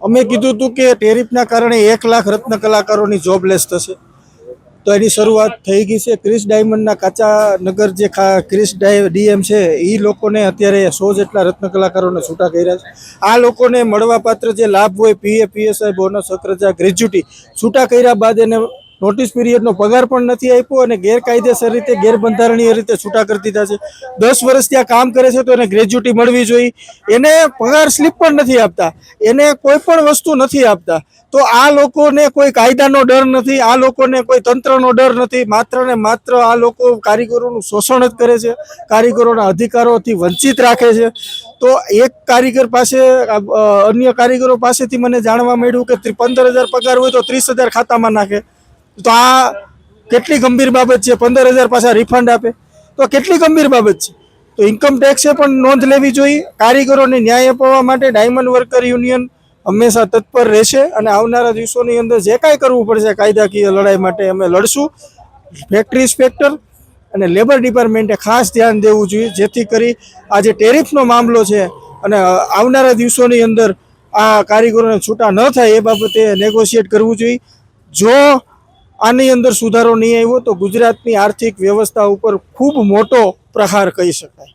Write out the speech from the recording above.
અમે કીધું હતું કે ટેરિફના કારણે 1 લાખ રત્ન કલાકારોની જોબલેસ થશે, તો એની શરૂઆત થઈ ગઈ છે. ક્રિસ ડાયમંડના કાચા નગર જે ક્રિસ ડીએમ છે એ લોકોને અત્યારે 100 જેટલા રત્ન કલાકારોને છૂટા કર્યા છે. આ લોકોને મળવાપાત્ર જે લાભ હોય, પીએ, પીએસઆઈ, બોનસ, અક્રજા, ગ્રેજ્યુટી, છૂટા કર્યા બાદ એને નોટિસ પીરિયડનો પગાર પણ નથી આપ્યો અને ગેરકાયદેસર રીતે, ગેરબંધારણીય રીતે છૂટા કરી દીધા છે. 10 વર્ષ ત્યાં કામ કરે છે તો એને ગ્રેજ્યુટી મળવી જોઈએ, એને પગાર સ્લીપ પણ નથી આપતા, એને કોઈ પણ વસ્તુ નથી આપતા. તો આ લોકોને કોઈ કાયદાનો ડર નથી, આ લોકોને કોઈ તંત્રનો ડર નથી. માત્ર ને માત્ર આ લોકો કારીગરોનું શોષણ જ કરે છે, કારીગરોના અધિકારોથી વંચિત રાખે છે. તો એક કારીગર પાસે અન્ય કારીગરો પાસેથી મને જાણવા મળ્યું કે 15,000 પગાર હોય તો 30,000 ખાતામાં નાખે. તો આ કેટલી ગંભીર બાબત છે. 15,000 પાછા રિફંડ આપે તો કેટલી ગંભીર બાબત છે. તો ઇન્કમ ટેક્સે પણ નોંધ લેવી જોઈએ. કારીગરોને ન્યાય અપાવવા માટે ડાયમંડ વર્કર યુનિયન હંમેશા તત્પર રહેશે અને આવનારા દિવસોની અંદર જે કાંઈ કરવું પડશે કાયદાકીય લડાઈ માટે અમે લડશું. ફેક્ટરી ઇન્સ્પેક્ટર અને લેબર ડિપાર્ટમેન્ટે ખાસ ધ્યાન દેવું જોઈએ, જેથી કરી આ જે ટેરિફનો મામલો છે અને આવનારા દિવસોની અંદર આ કારીગરોને છૂટા ન થાય એ બાબતે નેગોશિએટ કરવું જોઈએ. જો આની અંદર સુધારો નહીં આવ્યો તો ગુજરાતની આર્થિક વ્યવસ્થા ઉપર ખૂબ મોટો પ્રહાર કહી શકાય.